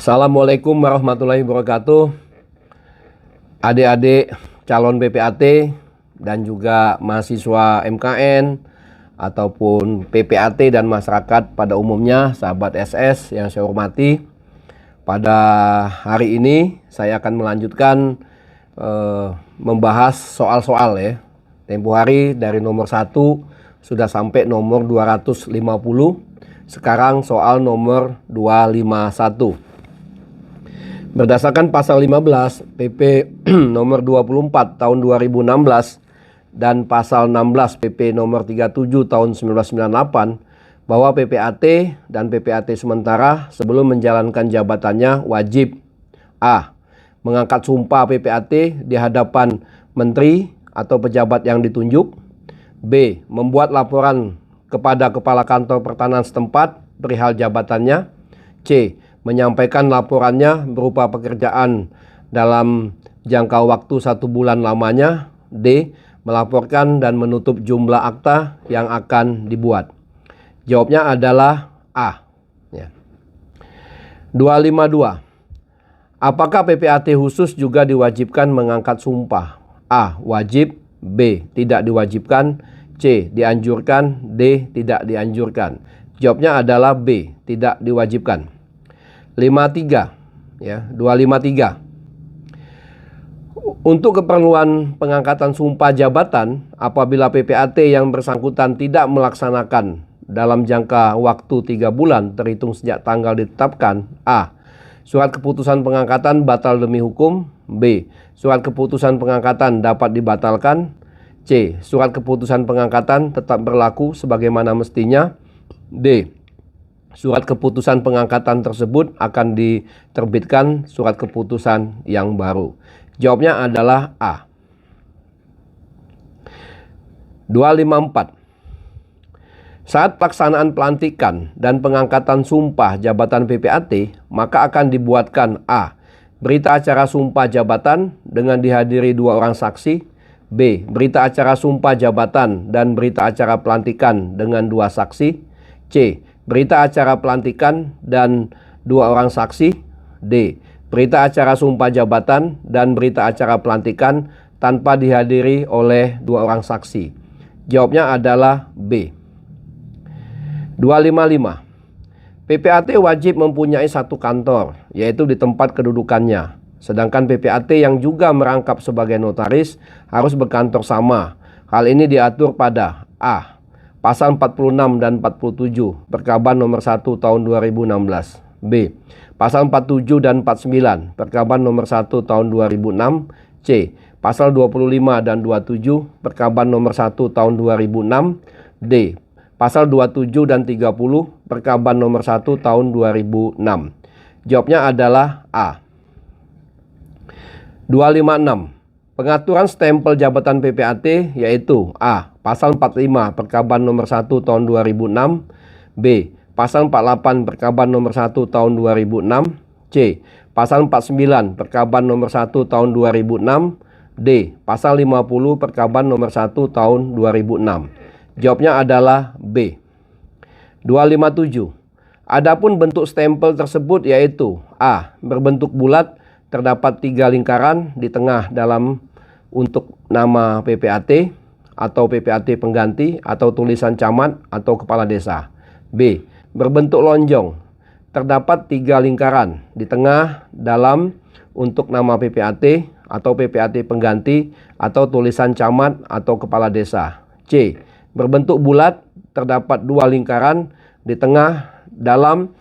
Assalamualaikum warahmatullahi wabarakatuh. Adik-adik calon PPAT dan juga mahasiswa MKN ataupun PPAT dan masyarakat pada umumnya, sahabat SS yang saya hormati. Pada hari ini saya akan melanjutkan membahas soal-soal ya. Tempo hari dari nomor 1 sudah sampai nomor 250. Sekarang soal nomor 251. Berdasarkan pasal 15 PP nomor 24 tahun 2016 dan pasal 16 PP nomor 37 tahun 1998 bahwa PPAT dan PPAT sementara sebelum menjalankan jabatannya wajib A. Mengangkat sumpah PPAT di hadapan menteri atau pejabat yang ditunjuk. B. Membuat laporan kepada kepala kantor pertanahan setempat perihal jabatannya. C. Menyampaikan laporannya berupa pekerjaan dalam jangka waktu 1 bulan lamanya. D. Melaporkan dan menutup jumlah akta yang akan dibuat. Jawabnya adalah A. 252. Apakah PPAT khusus juga diwajibkan mengangkat sumpah? A. Wajib. B. Tidak diwajibkan. C. Dianjurkan. D. Tidak dianjurkan. Jawabnya adalah B. Tidak diwajibkan. 253. Untuk keperluan pengangkatan sumpah jabatan, apabila PPAT yang bersangkutan tidak melaksanakan dalam jangka waktu 3 bulan terhitung sejak tanggal ditetapkan. A. Surat keputusan pengangkatan batal demi hukum. B. Surat keputusan pengangkatan dapat dibatalkan. C. Surat keputusan pengangkatan tetap berlaku sebagaimana mestinya. D. Surat keputusan pengangkatan tersebut akan diterbitkan surat keputusan yang baru. Jawabnya adalah A. 254. Saat pelaksanaan pelantikan dan pengangkatan sumpah jabatan PPAT, maka akan dibuatkan A. Berita acara sumpah jabatan dengan dihadiri 2 orang saksi. B. Berita acara sumpah jabatan dan berita acara pelantikan dengan 2 saksi. C. Berita acara pelantikan dan 2 orang saksi. D. Berita acara sumpah jabatan dan berita acara pelantikan tanpa dihadiri oleh 2 orang saksi. Jawabnya adalah B. 255. PPAT wajib mempunyai 1 kantor, yaitu di tempat kedudukannya. Sedangkan PPAT yang juga merangkap sebagai notaris harus berkantor sama. Hal ini diatur pada A. Pasal 46 dan 47 Perkaban nomor 1 tahun 2016. B. Pasal 47 dan 49 Perkaban nomor 1 tahun 2006. C. Pasal 25 dan 27 Perkaban nomor 1 tahun 2006. D. Pasal 27 dan 30 Perkaban nomor 1 tahun 2006. Jawabnya adalah A. 256. Pengaturan stempel jabatan PPAT yaitu A. Pasal 45 Perkaban nomor 1 tahun 2006. B. Pasal 48 Perkaban nomor 1 tahun 2006. C. Pasal 49 Perkaban nomor 1 tahun 2006. D. Pasal 50 Perkaban nomor 1 tahun 2006. Jawabnya adalah B. 257. Adapun bentuk stempel tersebut yaitu A. Berbentuk bulat, terdapat 3 lingkaran di tengah dalam untuk nama PPAT atau PPAT pengganti atau tulisan camat atau kepala desa. B. Berbentuk lonjong, terdapat 3 lingkaran di tengah dalam untuk nama PPAT atau PPAT pengganti atau tulisan camat atau kepala desa. C. Berbentuk bulat, terdapat 2 lingkaran di tengah dalam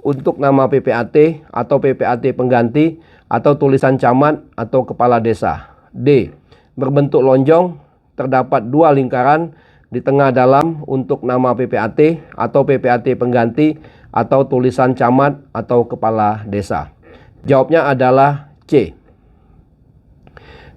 untuk nama PPAT atau PPAT pengganti atau tulisan camat atau kepala desa. D. Berbentuk lonjong, terdapat 2 lingkaran di tengah dalam untuk nama PPAT atau PPAT pengganti atau tulisan camat atau kepala desa. Jawabnya adalah C.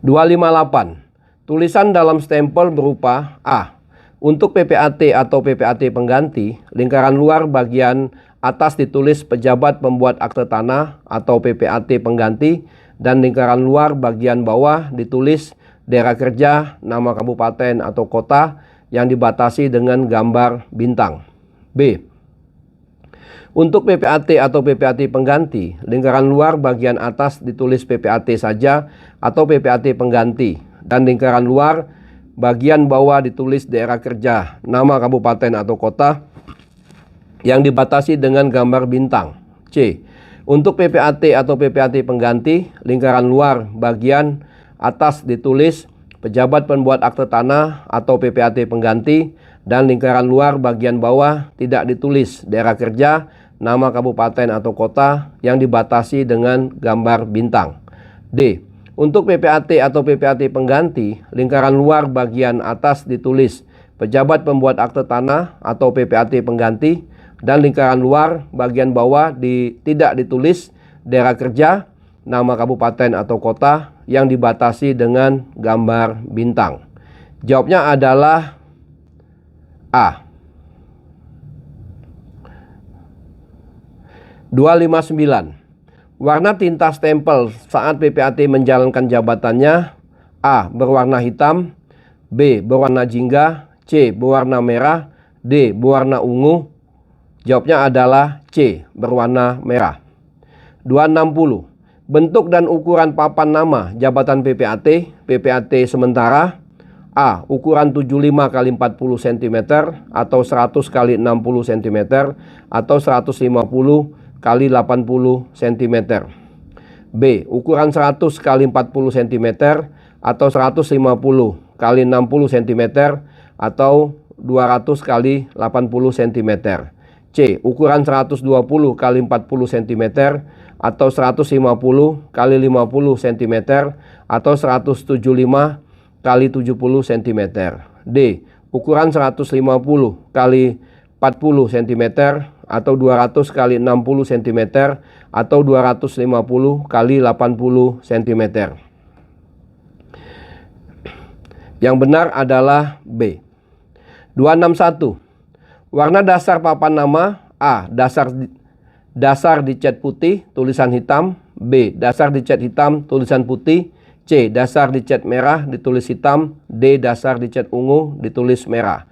258. Tulisan dalam stempel berupa A. Untuk PPAT atau PPAT pengganti, lingkaran luar bagian atas ditulis pejabat pembuat akte tanah atau PPAT pengganti, dan lingkaran luar bagian bawah ditulis daerah kerja, nama kabupaten atau kota yang dibatasi dengan gambar bintang. B. Untuk PPAT atau PPAT pengganti, lingkaran luar bagian atas ditulis PPAT saja atau PPAT pengganti, dan lingkaran luar bagian bawah ditulis daerah kerja, nama kabupaten atau kota yang dibatasi dengan gambar bintang. C. Untuk PPAT atau PPAT pengganti, lingkaran luar bagian atas ditulis pejabat pembuat akte tanah atau PPAT pengganti, dan lingkaran luar bagian bawah tidak ditulis daerah kerja, nama kabupaten atau kota yang dibatasi dengan gambar bintang. D. Untuk PPAT atau PPAT pengganti, lingkaran luar bagian atas ditulis pejabat pembuat akte tanah atau PPAT pengganti, dan lingkaran luar bagian bawah tidak ditulis daerah kerja, nama kabupaten atau kota yang dibatasi dengan gambar bintang. Jawabnya adalah A. 259. Warna tinta stempel saat PPAT menjalankan jabatannya: A. Berwarna hitam, B. Berwarna jingga, C. Berwarna merah, D. Berwarna ungu. Jawabnya adalah C. Berwarna merah. 260. Bentuk dan ukuran papan nama jabatan PPAT, PPAT sementara: A. Ukuran 75 x 40 cm atau 100 x 60 cm atau 150 x 80 cm. B. Ukuran 100 x 40 cm atau 150 x 60 cm atau 200 x 80 cm. C. Ukuran 120 x 40 cm atau 150 x 50 cm atau 175 x 70 cm. D. Ukuran 150 x 40 cm atau 200 x 60 cm atau 250 x 80 cm. Yang benar adalah B. 261. Warna dasar papan nama: A. Dasar dicat putih, tulisan hitam. B. Dasar dicat hitam, tulisan putih. C. Dasar dicat merah, ditulis hitam. D. Dasar dicat ungu, ditulis merah.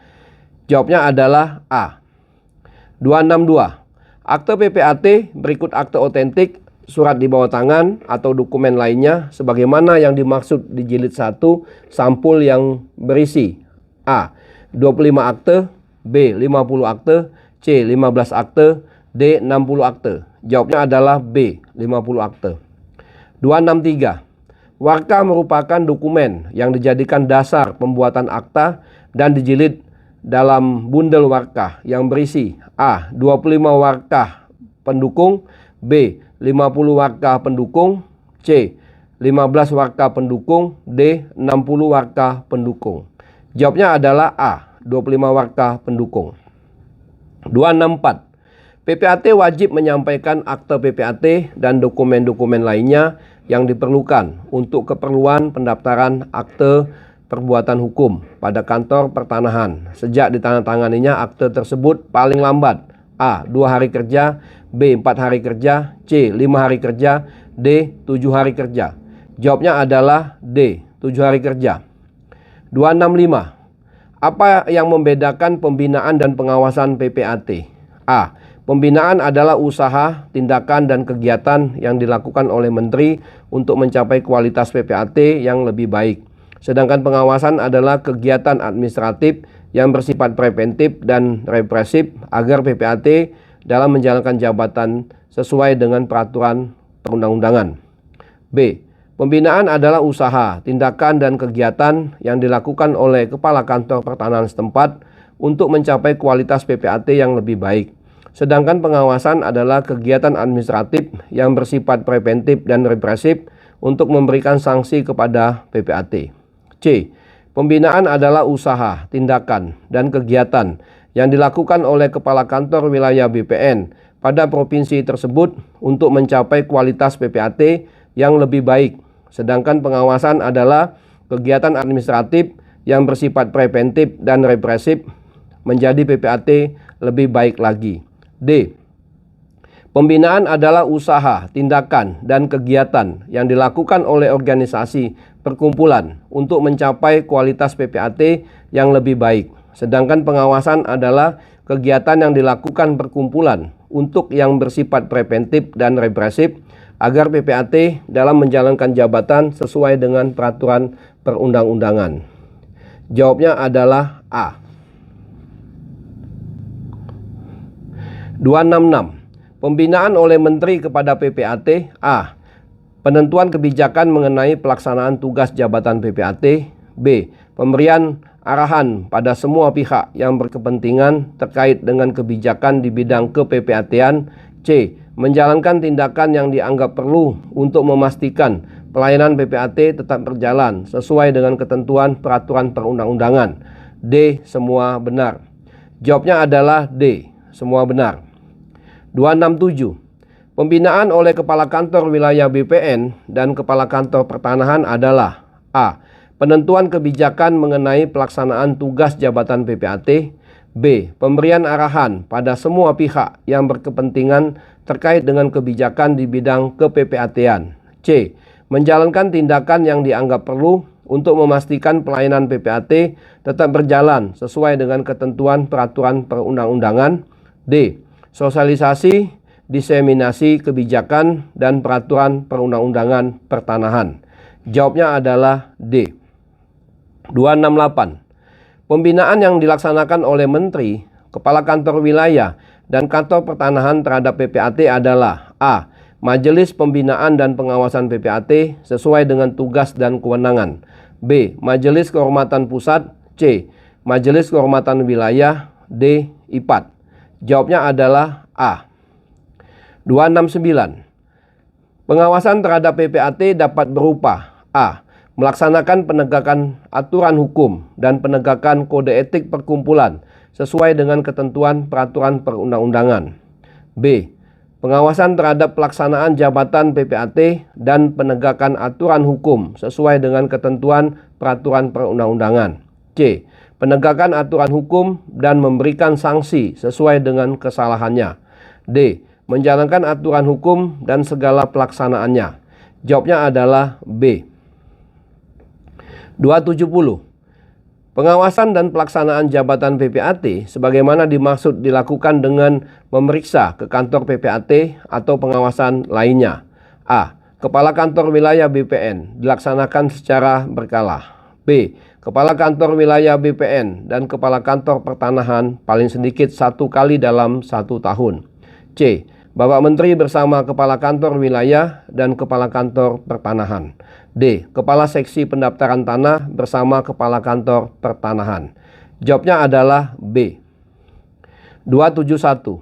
Jawabnya adalah A. 262. Akte PPAT berikut akte otentik, surat di bawah tangan atau dokumen lainnya sebagaimana yang dimaksud di jilid 1 sampul yang berisi: A. 25 akte, B. 50 akte, C. 15 akte, D. 60 akte. Jawabnya adalah B. 50 akte. 263. Warka merupakan dokumen yang dijadikan dasar pembuatan akta dan dijilid dalam bundel warka yang berisi: A. 25 warka pendukung, B. 50 warka pendukung, C. 15 warka pendukung, D. 60 warka pendukung. Jawabnya adalah A. 25 warka pendukung. 264. PPAT wajib menyampaikan akte PPAT dan dokumen-dokumen lainnya yang diperlukan untuk keperluan pendaftaran akte perbuatan hukum pada kantor pertanahan sejak ditandatanganinya akte tersebut paling lambat: A. 2 hari kerja, B. 4 hari kerja, C. 5 hari kerja, D. 7 hari kerja. Jawabnya adalah D. 7 hari kerja. 265. Apa yang membedakan pembinaan dan pengawasan PPAT? A. Pembinaan adalah usaha, tindakan, dan kegiatan yang dilakukan oleh menteri untuk mencapai kualitas PPAT yang lebih baik. Sedangkan pengawasan adalah kegiatan administratif yang bersifat preventif dan represif agar PPAT dalam menjalankan jabatan sesuai dengan peraturan perundang-undangan. B. Pembinaan adalah usaha, tindakan, dan kegiatan yang dilakukan oleh kepala kantor pertanahan setempat untuk mencapai kualitas PPAT yang lebih baik. Sedangkan pengawasan adalah kegiatan administratif yang bersifat preventif dan represif untuk memberikan sanksi kepada PPAT. C. Pembinaan adalah usaha, tindakan, dan kegiatan yang dilakukan oleh kepala kantor wilayah BPN pada provinsi tersebut untuk mencapai kualitas PPAT yang lebih baik. Sedangkan pengawasan adalah kegiatan administratif yang bersifat preventif dan represif menjadi PPAT lebih baik lagi. D. Pembinaan adalah usaha, tindakan, dan kegiatan yang dilakukan oleh organisasi perkumpulan untuk mencapai kualitas PPAT yang lebih baik. Sedangkan pengawasan adalah kegiatan yang dilakukan perkumpulan untuk yang bersifat preventif dan represif agar PPAT dalam menjalankan jabatan sesuai dengan peraturan perundang-undangan. Jawabnya adalah A. 266. Pembinaan oleh Menteri kepada PPAT. A. Penentuan kebijakan mengenai pelaksanaan tugas jabatan PPAT. B. Pemberian arahan pada semua pihak yang berkepentingan terkait dengan kebijakan di bidang ke-PPAT-an. C. Menjalankan tindakan yang dianggap perlu untuk memastikan pelayanan PPAT tetap berjalan sesuai dengan ketentuan peraturan perundang-undangan. D. Semua benar. Jawabnya adalah D. Semua benar. 267. Pembinaan oleh Kepala Kantor Wilayah BPN dan Kepala Kantor Pertanahan adalah A. Penentuan kebijakan mengenai pelaksanaan tugas jabatan PPAT. B. Pemberian arahan pada semua pihak yang berkepentingan terkait dengan kebijakan di bidang ke-PPAT-an. C. Menjalankan tindakan yang dianggap perlu untuk memastikan pelayanan PPAT tetap berjalan sesuai dengan ketentuan peraturan perundang-undangan. D. Sosialisasi, diseminasi kebijakan dan peraturan perundang-undangan pertanahan. Jawabnya adalah D. 268. Pembinaan yang dilaksanakan oleh Menteri, Kepala Kantor Wilayah, dan Kantor Pertanahan terhadap PPAT adalah A. Majelis Pembinaan dan Pengawasan PPAT sesuai dengan tugas dan kewenangan. B. Majelis Kehormatan Pusat. C. Majelis Kehormatan Wilayah. D. IPAT. Jawabnya adalah A. 269. Pengawasan terhadap PPAT dapat berupa A. Melaksanakan penegakan aturan hukum dan penegakan kode etik perkumpulan sesuai dengan ketentuan peraturan perundang-undangan. B. Pengawasan terhadap pelaksanaan jabatan PPAT dan penegakan aturan hukum sesuai dengan ketentuan peraturan perundang-undangan. C. Penegakan aturan hukum dan memberikan sanksi sesuai dengan kesalahannya. D. Menjalankan aturan hukum dan segala pelaksanaannya. Jawabnya adalah B. 270. Pengawasan dan pelaksanaan jabatan PPAT sebagaimana dimaksud dilakukan dengan memeriksa ke kantor PPAT atau pengawasan lainnya. A. Kepala Kantor Wilayah BPN dilaksanakan secara berkala. B. Kepala Kantor Wilayah BPN dan Kepala Kantor Pertanahan paling sedikit 1 kali dalam 1 tahun. C. Bapak Menteri bersama Kepala Kantor Wilayah dan Kepala Kantor Pertanahan. D. Kepala Seksi Pendaftaran Tanah bersama Kepala Kantor Pertanahan. Jawabnya adalah B. 271.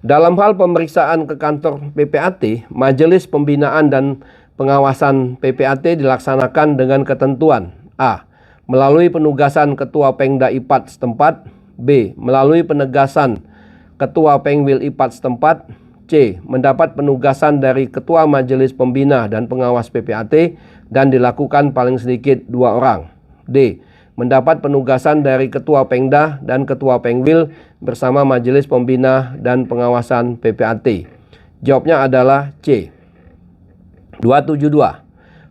Dalam hal pemeriksaan ke kantor PPAT, Majelis Pembinaan dan Pengawasan PPAT dilaksanakan dengan ketentuan A. Melalui penugasan Ketua Pengda IPAT setempat. B. Melalui penegasan Ketua Pengwil IPAT setempat. C. Mendapat penugasan dari Ketua Majelis Pembina dan Pengawas PPAT dan dilakukan paling sedikit 2 orang. D. Mendapat penugasan dari Ketua Pengda dan Ketua Pengwil bersama Majelis Pembina dan Pengawasan PPAT. Jawabnya adalah C. 272.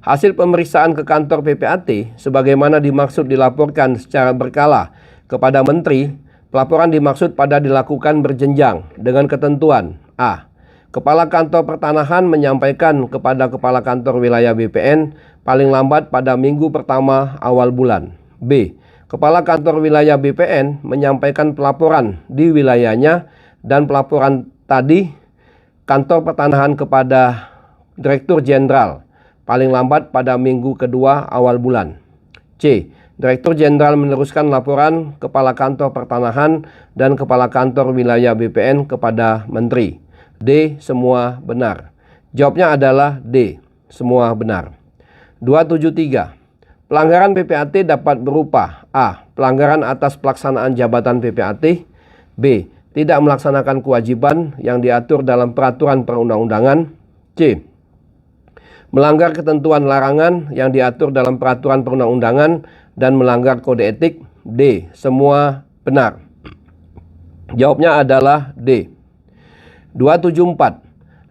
Hasil pemeriksaan ke kantor PPAT sebagaimana dimaksud dilaporkan secara berkala kepada Menteri. Pelaporan dimaksud pada dilakukan berjenjang dengan ketentuan A. Kepala Kantor Pertanahan menyampaikan kepada Kepala Kantor Wilayah BPN paling lambat pada minggu pertama awal bulan. B. Kepala Kantor Wilayah BPN menyampaikan pelaporan di wilayahnya dan pelaporan tadi Kantor Pertanahan kepada Direktur Jenderal paling lambat pada minggu kedua awal bulan. C. Direktur Jenderal meneruskan laporan Kepala Kantor Pertanahan dan Kepala Kantor Wilayah BPN kepada Menteri. D. Semua benar. Jawabnya adalah D. Semua benar. 273. Pelanggaran PPAT dapat berupa A. Pelanggaran atas pelaksanaan jabatan PPAT. B. Tidak melaksanakan kewajiban yang diatur dalam peraturan perundang-undangan. C. Melanggar ketentuan larangan yang diatur dalam peraturan perundang-undangan dan melanggar kode etik. D. Semua benar. Jawabnya adalah D. 274.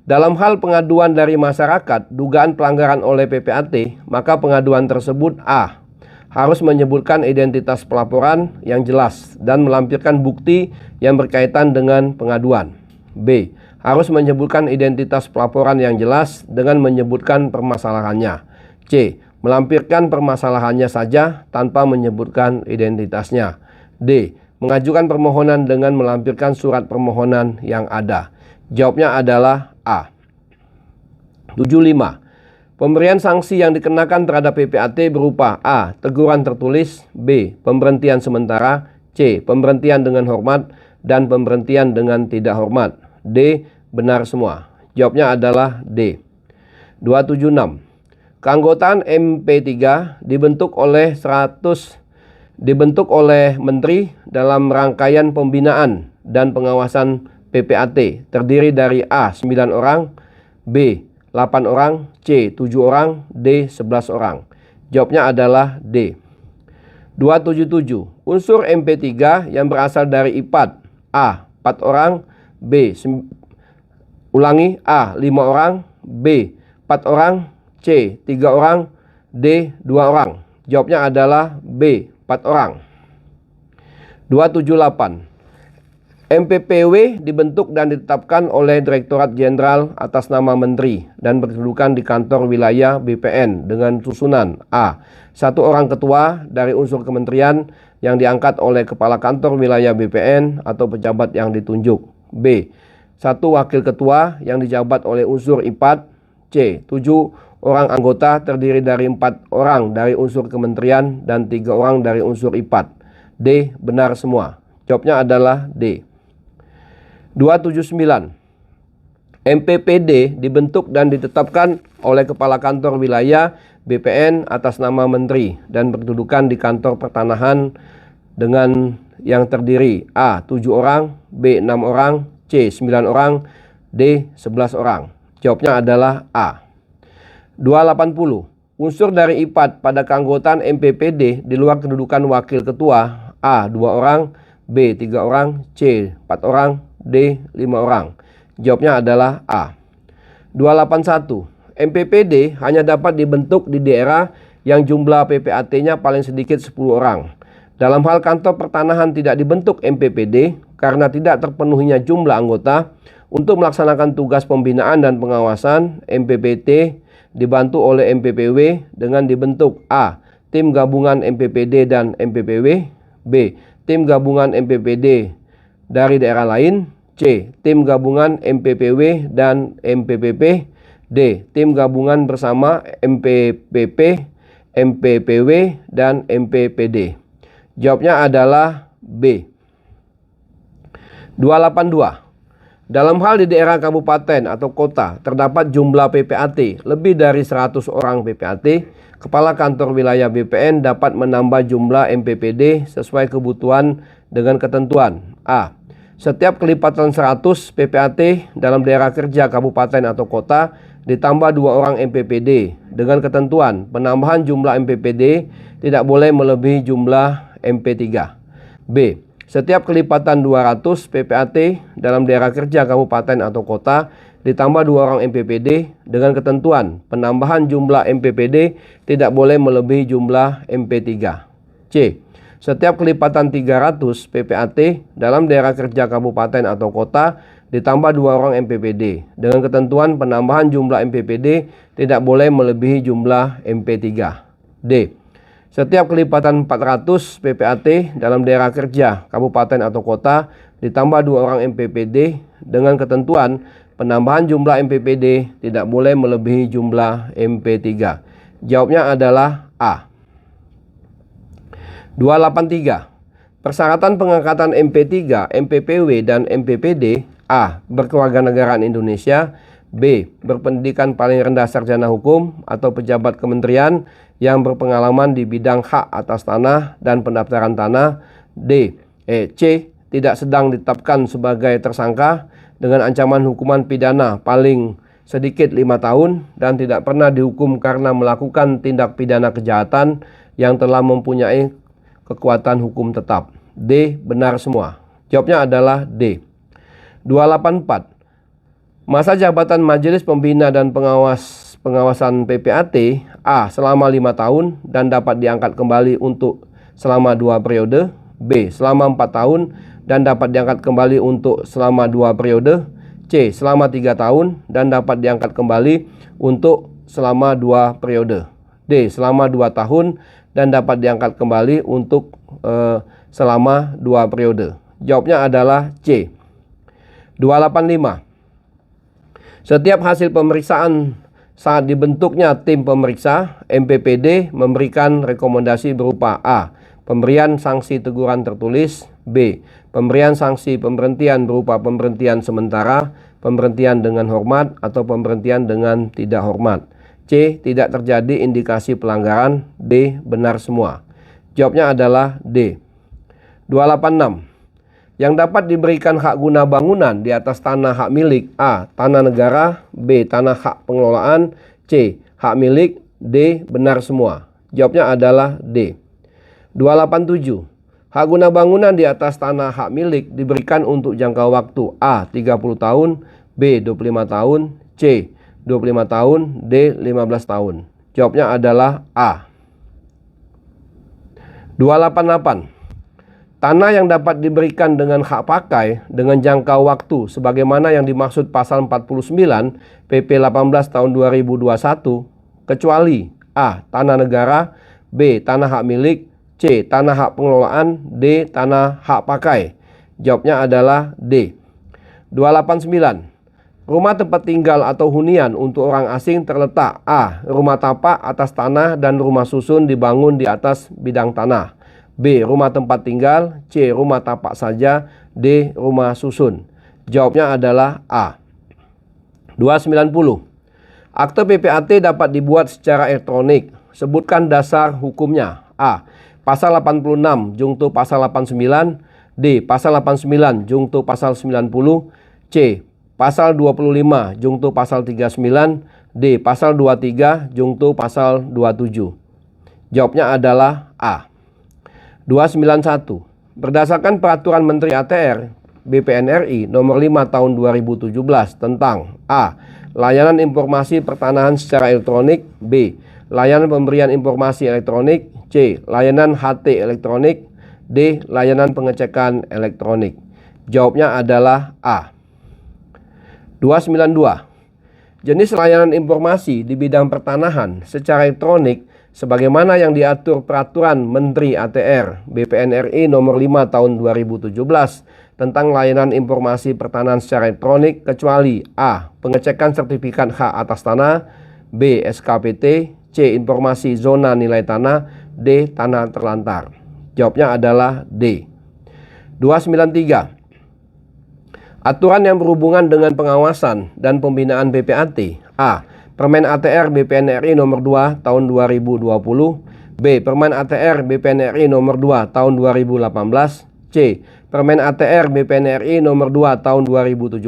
Dalam hal pengaduan dari masyarakat dugaan pelanggaran oleh PPAT, maka pengaduan tersebut A. harus menyebutkan identitas pelaporan yang jelas dan melampirkan bukti yang berkaitan dengan pengaduan. B. Harus menyebutkan identitas pelaporan yang jelas dengan menyebutkan permasalahannya. C. Melampirkan permasalahannya saja tanpa menyebutkan identitasnya. D. Mengajukan permohonan dengan melampirkan surat permohonan yang ada. Jawabnya adalah A. 75. Pemberian sanksi yang dikenakan terhadap PPAT berupa A. Teguran tertulis, B. Pemberhentian sementara, C. Pemberhentian dengan hormat, dan pemberhentian dengan tidak hormat. D. Benar semua. Jawabnya adalah D. 276. Keanggotaan MP3 dibentuk oleh menteri dalam rangkaian pembinaan dan pengawasan PPAT terdiri dari A. 9 orang, B. 8 orang, C. 7 orang, D. 11 orang. Jawabnya adalah D. 277. Unsur MP3 yang berasal dari IPAT. A. 4 orang, B. A. 5 orang, B. 4 orang, C. 3 orang, D. 2 orang. Jawabnya adalah B. 4 orang. 278. MPPW dibentuk dan ditetapkan oleh Direktorat Jenderal atas nama Menteri dan berkedudukan di kantor wilayah BPN dengan susunan A. 1 orang ketua dari unsur kementerian yang diangkat oleh Kepala Kantor Wilayah BPN atau pejabat yang ditunjuk. B. 1 wakil ketua yang dijabat oleh unsur IPAT. C. 7 orang anggota terdiri dari 4 orang dari unsur kementerian dan 3 orang dari unsur IPAT. D. Benar semua. Jawabnya adalah D. 279. MPPD dibentuk dan ditetapkan oleh Kepala Kantor Wilayah BPN atas nama Menteri dan berkedudukan di Kantor Pertanahan dengan yang terdiri A. 7 orang, B. 6 orang, C. 9 orang, D. 11 orang. Jawabnya adalah A. 280. Unsur dari IPAT pada keanggotaan MPPD di luar kedudukan wakil ketua A. 2 orang, B. 3 orang, C. 4 orang, D. 5 orang. Jawabnya adalah A. 281. MPPD hanya dapat dibentuk di daerah yang jumlah PPAT-nya paling sedikit 10 orang. Dalam hal kantor pertanahan tidak dibentuk MPPD karena tidak terpenuhinya jumlah anggota. Untuk melaksanakan tugas pembinaan dan pengawasan, MPPT dibantu oleh MPPW dengan dibentuk A. Tim gabungan MPPD dan MPPW, B. Tim gabungan MPPD dari daerah lain, C. Tim gabungan MPPW dan MPPP, D. Tim gabungan bersama MPPP, MPPW, dan MPPD. Jawabnya adalah B. 282. Dalam hal di daerah kabupaten atau kota terdapat jumlah PPAT lebih dari 100 orang PPAT, Kepala Kantor Wilayah BPN dapat menambah jumlah MPPD sesuai kebutuhan dengan ketentuan A. Setiap kelipatan 100 PPAT dalam daerah kerja kabupaten atau kota ditambah 2 orang MPPD dengan ketentuan penambahan jumlah MPPD tidak boleh melebihi jumlah MP3. B. Setiap kelipatan 200 PPAT dalam daerah kerja kabupaten atau kota ditambah 2 orang MPPD dengan ketentuan penambahan jumlah MPPD tidak boleh melebihi jumlah MP3. C. Setiap kelipatan 300 PPAT dalam daerah kerja kabupaten atau kota ditambah 2 orang MPPD dengan ketentuan penambahan jumlah MPPD tidak boleh melebihi jumlah MP3. D. Setiap kelipatan 400 PPAT dalam daerah kerja kabupaten atau kota ditambah 2 orang MPPD dengan ketentuan penambahan jumlah MPPD tidak boleh melebihi jumlah MP3. Jawabnya adalah A. 283. Persyaratan pengangkatan MP3, MPPW, dan MPPD. A. Berkewarganegaraan Indonesia. B. Berpendidikan paling rendah sarjana hukum atau pejabat kementerian yang berpengalaman di bidang hak atas tanah dan pendaftaran tanah. D. C. Tidak sedang ditetapkan sebagai tersangka dengan ancaman hukuman pidana paling sedikit 5 tahun dan tidak pernah dihukum karena melakukan tindak pidana kejahatan yang telah mempunyai kekuatan hukum tetap. D. Benar semua. Jawabnya adalah D. 284. Masa jabatan Majelis Pembina dan Pengawas pengawasan PPAT, A. selama 5 tahun dan dapat diangkat kembali untuk selama 2 periode, B. selama 4 tahun dan dapat diangkat kembali untuk selama 2 periode, C. selama 3 tahun dan dapat diangkat kembali untuk selama 2 periode, D. selama 2 tahun dan dapat diangkat kembali untuk selama 2 periode. Jawabnya adalah C. 285. Setiap hasil pemeriksaan saat dibentuknya tim pemeriksa, MPPD memberikan rekomendasi berupa A. Pemberian sanksi teguran tertulis, B. Pemberian sanksi pemberhentian berupa pemberhentian sementara, pemberhentian dengan hormat, atau pemberhentian dengan tidak hormat. C. Tidak terjadi indikasi pelanggaran, D. Benar semua. Jawabnya adalah D. 286. Yang dapat diberikan hak guna bangunan di atas tanah hak milik, A. Tanah negara, B. Tanah hak pengelolaan, C. Hak milik, D. Benar semua. Jawabnya adalah D. 287. Hak guna bangunan di atas tanah hak milik diberikan untuk jangka waktu A. 30 tahun, B. 25 tahun, C. 25 tahun, D. 15 tahun. Jawabnya adalah A. 288. Tanah yang dapat diberikan dengan hak pakai dengan jangka waktu sebagaimana yang dimaksud pasal 49 PP 18 tahun 2021 kecuali A. Tanah negara, B. Tanah hak milik, C. Tanah hak pengelolaan, D. Tanah hak pakai. Jawabnya adalah D. 289. Rumah tempat tinggal atau hunian untuk orang asing terletak A. Rumah tapak atas tanah dan rumah susun dibangun di atas bidang tanah, B. Rumah tempat tinggal, C. Rumah tapak saja, D. Rumah susun. Jawabnya adalah A. 290. Akte PPAT dapat dibuat secara elektronik. Sebutkan dasar hukumnya. A. Pasal 86 jungto pasal 89, D. Pasal 89 jungto pasal 90, C. Pasal 25 jungto pasal 39, D. Pasal 23 jungto pasal 27. Jawabnya adalah A. 291. Berdasarkan Peraturan Menteri ATR BPN RI nomor 5 tahun 2017 tentang A. Layanan informasi pertanahan secara elektronik, B. Layanan pemberian informasi elektronik, C. Layanan HT elektronik, D. Layanan pengecekan elektronik. Jawabnya adalah A. 292. Jenis layanan informasi di bidang pertanahan secara elektronik sebagaimana yang diatur Peraturan Menteri ATR BPN RI nomor 5 tahun 2017 tentang layanan informasi pertanahan secara elektronik kecuali A. Pengecekan sertifikat hak atas tanah, B. SKPT, C. Informasi zona nilai tanah, D. Tanah terlantar. Jawabnya adalah D. 293. Aturan yang berhubungan dengan pengawasan dan pembinaan PPAT. A. Permen ATR BPN RI nomor 2 tahun 2020, B. Permen ATR BPN RI nomor 2 tahun 2018, C. Permen ATR BPN RI nomor 2 tahun 2017,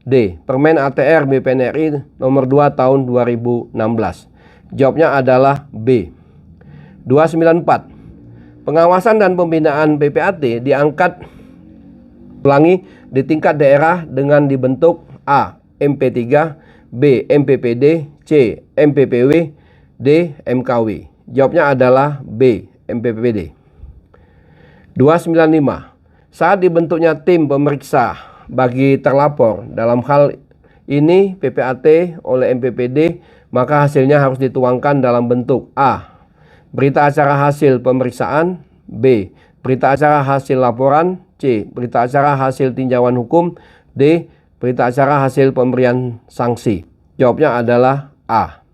D. Permen ATR BPN RI nomor 2 tahun 2016. Jawabnya adalah B. 294. Pengawasan dan pembinaan PPAT diangkat di tingkat daerah dengan dibentuk A. MP3, B. MPPD, C. MPPW, D. MKW. Jawabnya adalah B. MPPD. 295. Saat dibentuknya tim pemeriksa bagi terlapor dalam hal ini PPAT oleh MPPD, maka hasilnya harus dituangkan dalam bentuk A. Berita acara hasil pemeriksaan, B. Berita acara hasil laporan, C. Berita acara hasil tinjauan hukum, D. Berita acara hasil pemberian sanksi. Jawabnya adalah A.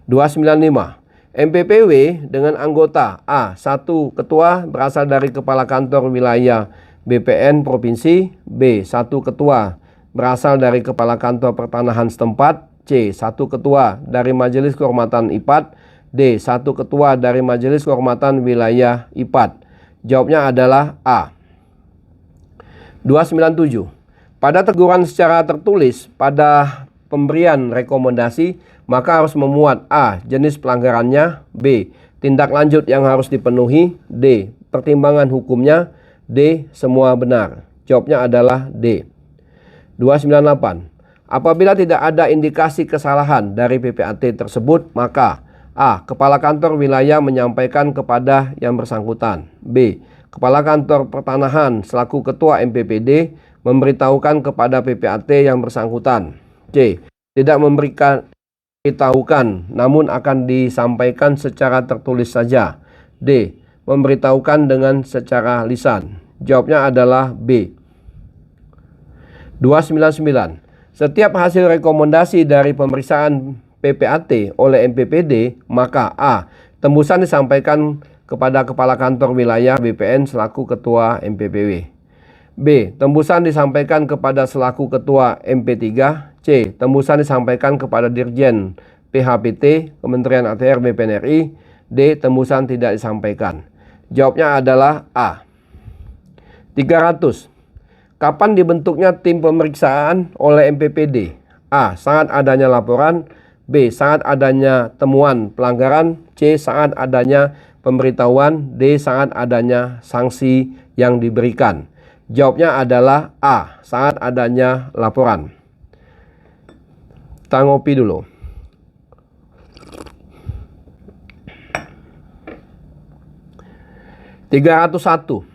295. MPPW dengan anggota A. 1 ketua berasal dari kepala kantor wilayah BPN provinsi, B. 1 ketua berasal dari kepala kantor pertanahan setempat, C. 1 ketua dari majelis kehormatan IPAT, D. 1 ketua dari majelis kehormatan wilayah IPAT. Jawabnya adalah A. 297. Pada teguran secara tertulis pada pemberian rekomendasi, maka harus memuat A. Jenis pelanggarannya, B. Tindak lanjut yang harus dipenuhi, D. Pertimbangan hukumnya, D. Semua benar. Jawabnya adalah D. 298. Apabila tidak ada indikasi kesalahan dari PPAT tersebut, maka A. Kepala kantor wilayah menyampaikan kepada yang bersangkutan. B. Kepala kantor pertanahan selaku ketua MPPD memberitahukan kepada PPAT yang bersangkutan. C. Tidak memberitahukan, namun akan disampaikan secara tertulis saja. D. Memberitahukan dengan secara lisan. Jawabnya adalah B. 299. Setiap hasil rekomendasi dari pemeriksaan PPAT oleh MPPD, maka A. Tembusan disampaikan kepada Kepala Kantor Wilayah BPN selaku Ketua MPPW. B. Tembusan disampaikan kepada selaku Ketua MP3. C. Tembusan disampaikan kepada Dirjen PHPT Kementerian ATR BPN RI. D. Tembusan tidak disampaikan. Jawabnya adalah A. 300. Kapan dibentuknya tim pemeriksaan oleh MPPD? A. Saat adanya laporan. B. Saat adanya temuan pelanggaran. C. Saat adanya pemberitahuan. D. Saat adanya sanksi yang diberikan. Jawabnya adalah A. Saat adanya laporan. Kita ngopi dulu. (301)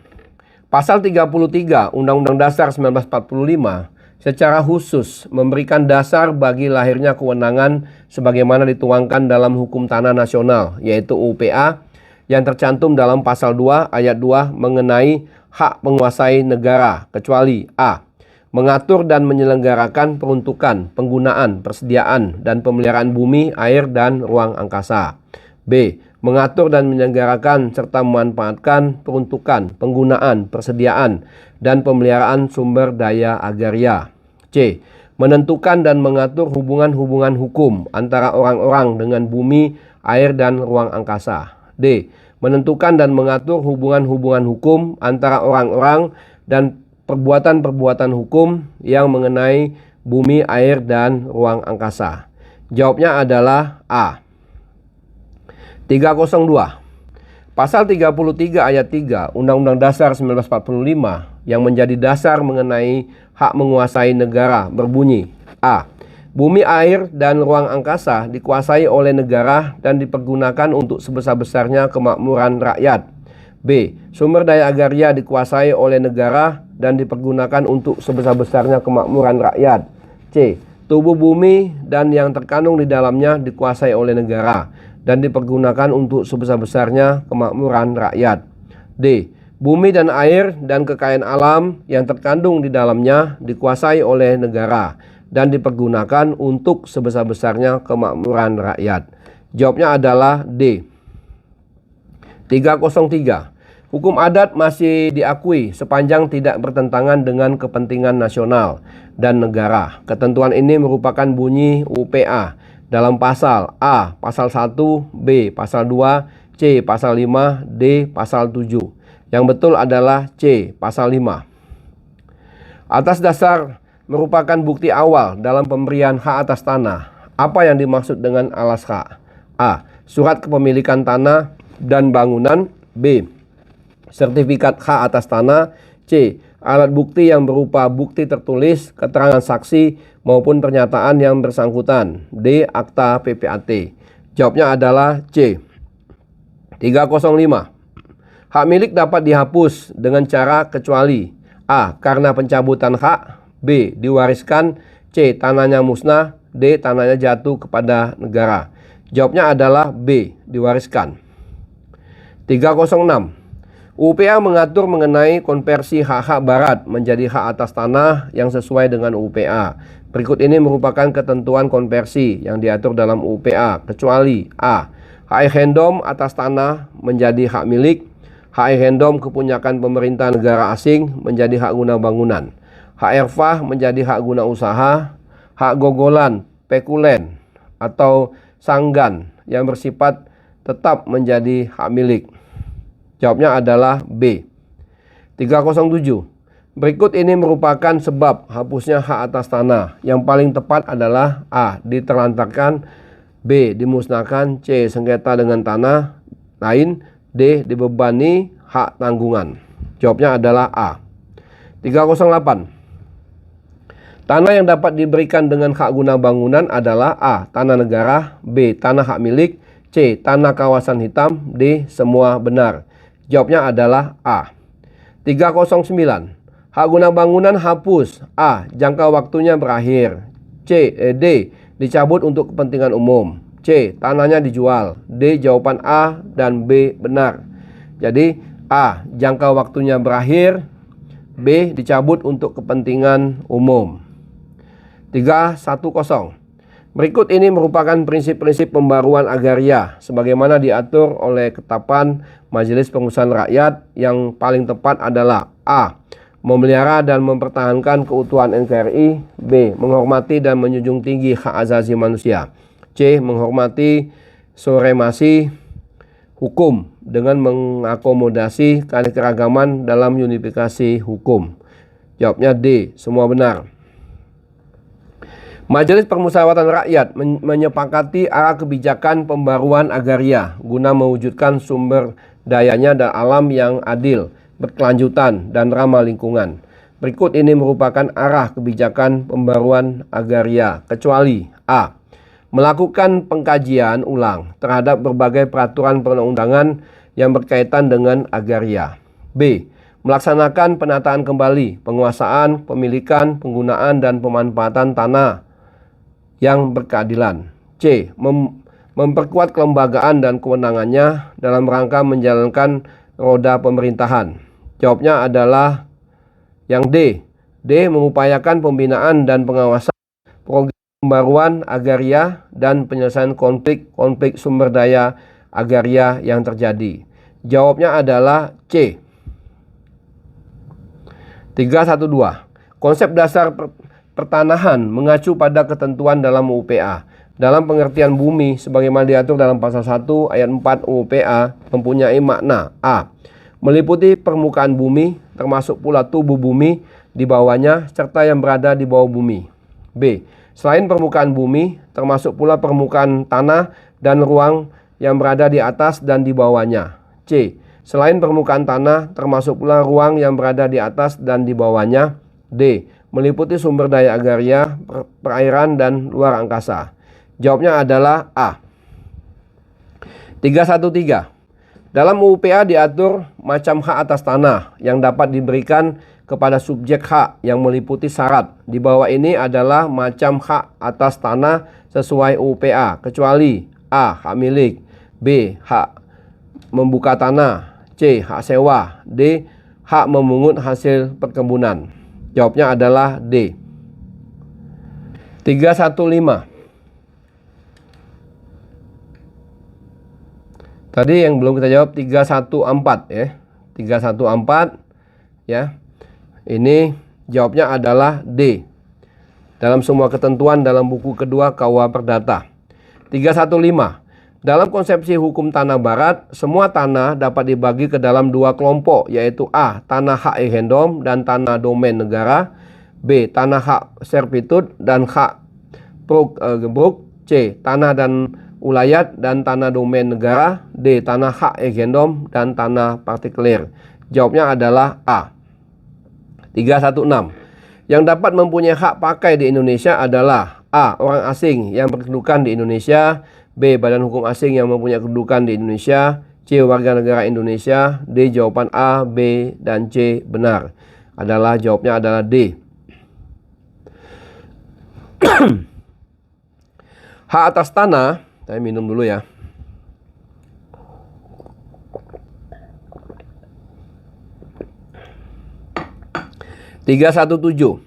Pasal 33 Undang-Undang Dasar 1945 secara khusus memberikan dasar bagi lahirnya kewenangan sebagaimana dituangkan dalam Hukum Tanah Nasional, yaitu UPA, yang tercantum dalam Pasal 2 Ayat 2 mengenai hak penguasai negara, kecuali A. Mengatur dan menyelenggarakan peruntukan, penggunaan, persediaan, dan pemeliharaan bumi, air, dan ruang angkasa. B. Mengatur dan menyelenggarakan serta memanfaatkan peruntukan, penggunaan, persediaan, dan pemeliharaan sumber daya agraria. C. Menentukan dan mengatur hubungan-hubungan hukum antara orang-orang dengan bumi, air, dan ruang angkasa. D. Menentukan dan mengatur hubungan-hubungan hukum antara orang-orang dan perbuatan-perbuatan hukum yang mengenai bumi, air, dan ruang angkasa. Jawabnya adalah A. 302. Pasal 33 ayat 3 Undang-Undang Dasar 1945 yang menjadi dasar mengenai hak menguasai negara berbunyi: A. Bumi, air, dan ruang angkasa dikuasai oleh negara dan dipergunakan untuk sebesar-besarnya kemakmuran rakyat. B. Sumber daya agraria dikuasai oleh negara dan dipergunakan untuk sebesar-besarnya kemakmuran rakyat. C. Tubuh bumi dan yang terkandung di dalamnya dikuasai oleh negara dan dipergunakan untuk sebesar-besarnya kemakmuran rakyat. D. Bumi dan air dan kekayaan alam yang terkandung di dalamnya dikuasai oleh negara dan dipergunakan untuk sebesar-besarnya kemakmuran rakyat. Jawabnya adalah D. 303. Hukum adat masih diakui sepanjang tidak bertentangan dengan kepentingan nasional dan negara. Ketentuan ini merupakan bunyi UPA dalam pasal A. Pasal 1, B. Pasal 2, C. Pasal 5, D. Pasal 7. Yang betul adalah C. Pasal 5. Atas dasar merupakan bukti awal dalam pemberian hak atas tanah. Apa yang dimaksud dengan alas hak? A. Surat kepemilikan tanah dan bangunan. B. Sertifikat hak atas tanah. C. Alat bukti yang berupa bukti tertulis, keterangan saksi, maupun pernyataan yang bersangkutan. D. Akta PPAT. Jawabnya adalah C. 305. Hak milik dapat dihapus dengan cara kecuali: A. Karena pencabutan hak. B. Diwariskan. C. Tanahnya musnah. D. Tanahnya jatuh kepada negara. Jawabnya adalah B. Diwariskan. 306. UPA mengatur mengenai konversi hak-hak barat menjadi hak atas tanah yang sesuai dengan UPA. Berikut ini merupakan ketentuan konversi yang diatur dalam UPA, kecuali: A. Hak ehendom atas tanah menjadi hak milik. Hak ehendom kepunyakan pemerintah negara asing menjadi hak guna bangunan. Hak erfah menjadi hak guna usaha. Hak gogolan, pekulen, atau sanggan yang bersifat tetap menjadi hak milik. Jawabnya adalah B. 307. Berikut ini merupakan sebab hapusnya hak atas tanah. Yang paling tepat adalah A. Diterlantarkan. B. Dimusnahkan. C. Sengketa dengan tanah lain. D. Dibebani hak tanggungan. Jawabnya adalah A. 308. Tanah yang dapat diberikan dengan hak guna bangunan adalah A. Tanah negara, B. Tanah hak milik, C. Tanah kawasan hitam, D. Semua benar. Jawabnya adalah A. 309. Hak guna bangunan hapus. A. Jangka waktunya berakhir. D. Dicabut untuk kepentingan umum. C. Tanahnya dijual. D. Jawaban A dan B benar. Jadi A. Jangka waktunya berakhir. B. Dicabut untuk kepentingan umum. 310. Berikut ini merupakan prinsip-prinsip pembaruan agraria sebagaimana diatur oleh Ketetapan Majelis Pengurusan Rakyat. Yang paling tepat adalah A. Memelihara dan mempertahankan keutuhan NKRI. B. Menghormati dan menjunjung tinggi hak asasi manusia. C. Menghormati supremasi hukum dengan mengakomodasi keanekaragaman dalam unifikasi hukum. Jawabnya D. Semua benar. Majelis Permusyawaratan Rakyat menyepakati arah kebijakan pembaruan agraria guna mewujudkan sumber dayanya dan alam yang adil, berkelanjutan, dan ramah lingkungan. Berikut ini merupakan arah kebijakan pembaruan agraria, kecuali A. Melakukan pengkajian ulang terhadap berbagai peraturan perundang-undangan yang berkaitan dengan agraria. B. Melaksanakan penataan kembali, penguasaan, pemilikan, penggunaan, dan pemanfaatan tanah yang berkeadilan. C. Memperkuat kelembagaan dan kewenangannya dalam rangka menjalankan roda pemerintahan. Jawabnya adalah yang D. D. Mengupayakan pembinaan dan pengawasan program pembaruan agraria dan penyelesaian konflik sumber daya agraria yang terjadi. Jawabnya adalah C. 312. Konsep dasar pertanahan mengacu pada ketentuan dalam UPA. Dalam pengertian bumi sebagaimana diatur dalam pasal 1 ayat 4 UPA mempunyai makna A. Meliputi permukaan bumi termasuk pula tubuh bumi di bawahnya serta yang berada di bawah bumi. B. Selain permukaan bumi termasuk pula permukaan tanah dan ruang yang berada di atas dan di bawahnya. C. Selain permukaan tanah termasuk pula ruang yang berada di atas dan di bawahnya. D. Meliputi sumber daya agraria, perairan, dan luar angkasa. Jawabnya adalah A. 313. Dalam UPA diatur macam hak atas tanah yang dapat diberikan kepada subjek hak yang meliputi syarat. Di bawah ini adalah macam hak atas tanah sesuai UPA, kecuali A. Hak milik, B. Hak membuka tanah, C. Hak sewa, D. Hak memungut hasil perkebunan. Jawabnya adalah D. 315. Tadi yang belum kita jawab 314 ya. 314 ya. Ini jawabnya adalah D. Dalam semua ketentuan dalam buku kedua KUH Perdata. 315. Dalam konsepsi hukum tanah barat, semua tanah dapat dibagi ke dalam dua kelompok, yaitu A. Tanah hak egendom dan tanah domain negara. B. Tanah hak servitut dan hak gebruk. C. Tanah dan ulayat dan tanah domain negara. D. Tanah hak egendom dan tanah partikulir. Jawabnya adalah A. 316. Yang dapat mempunyai hak pakai di Indonesia adalah A. Orang asing yang berkedudukan di Indonesia. B. Badan hukum asing yang mempunyai kedudukan di Indonesia. C. Warga negara Indonesia. D. Jawaban A, B, dan C benar. Jawabnya adalah D. Hak atas tanah. Saya minum dulu ya. Tiga 317.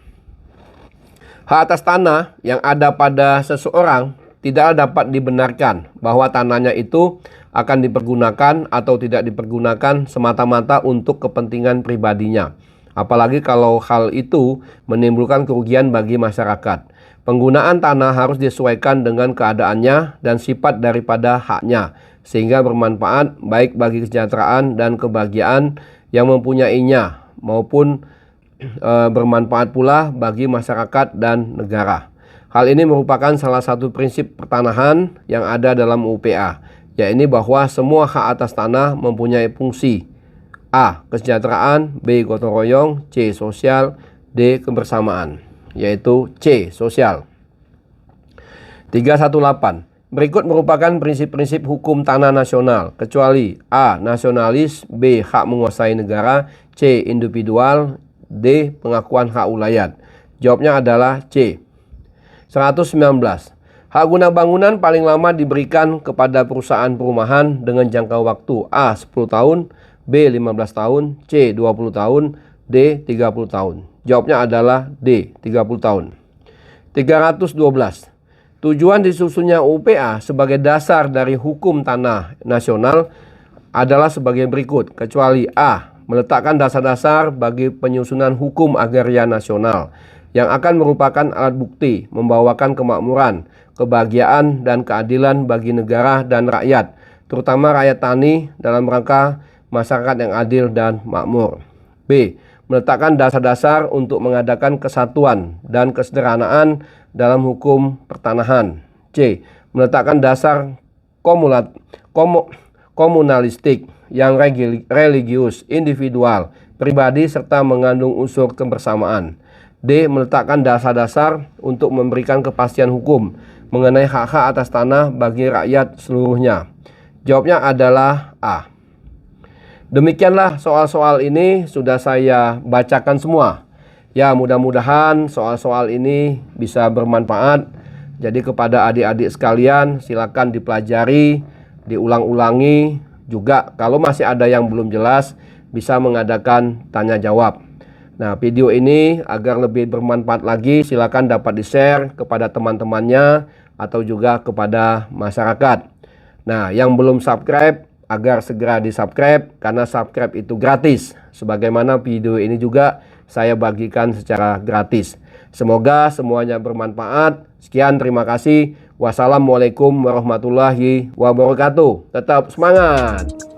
Hak atas tanah yang ada pada seseorang tidak dapat dibenarkan bahwa tanahnya itu akan dipergunakan atau tidak dipergunakan semata-mata untuk kepentingan pribadinya. Apalagi kalau hal itu menimbulkan kerugian bagi masyarakat. Penggunaan tanah harus disesuaikan dengan keadaannya dan sifat daripada haknya, sehingga bermanfaat baik bagi kesejahteraan dan kebahagiaan yang mempunyainya, maupun bermanfaat pula bagi masyarakat dan negara. Hal ini merupakan salah satu prinsip pertanahan yang ada dalam UPA, yaitu bahwa semua hak atas tanah mempunyai fungsi A. Kesejahteraan, B. Gotong royong, C. Sosial, D. Kebersamaan. yaitu C. Sosial. 318. Berikut merupakan prinsip-prinsip hukum tanah nasional, kecuali A. Nasionalis, B. Hak menguasai negara, C. Individual, D. Pengakuan hak ulayat. Jawabnya adalah C. 119. Hak guna bangunan paling lama diberikan kepada perusahaan perumahan dengan jangka waktu A. 10 tahun, B. 15 tahun, C. 20 tahun, D. 30 tahun. Jawabnya adalah D. 30 tahun. 312. Tujuan disusunnya UPA sebagai dasar dari hukum tanah nasional adalah sebagai berikut, kecuali A. Meletakkan dasar-dasar bagi penyusunan hukum agraria nasional yang akan merupakan alat bukti membawakan kemakmuran, kebahagiaan, dan keadilan bagi negara dan rakyat, terutama rakyat tani dalam rangka masyarakat yang adil dan makmur. B. Meletakkan dasar-dasar untuk mengadakan kesatuan dan kesederhanaan dalam hukum pertanahan. C. Meletakkan dasar komunalistik yang religius, individual, pribadi, serta mengandung unsur kebersamaan. D. Meletakkan dasar-dasar untuk memberikan kepastian hukum mengenai hak-hak atas tanah bagi rakyat seluruhnya. Jawabnya adalah A. Demikianlah soal-soal ini sudah saya bacakan semua. Ya, mudah-mudahan soal-soal ini bisa bermanfaat. Jadi kepada adik-adik sekalian, silakan dipelajari, diulang-ulangi. Juga kalau masih ada yang belum jelas, bisa mengadakan tanya jawab. Nah, video ini agar lebih bermanfaat lagi, silakan dapat di-share kepada teman-temannya atau juga kepada masyarakat. Nah, yang belum subscribe, agar segera di-subscribe, karena subscribe itu gratis. Sebagaimana video ini juga saya bagikan secara gratis. Semoga semuanya bermanfaat. Sekian, terima kasih. Wassalamualaikum warahmatullahi wabarakatuh. Tetap semangat!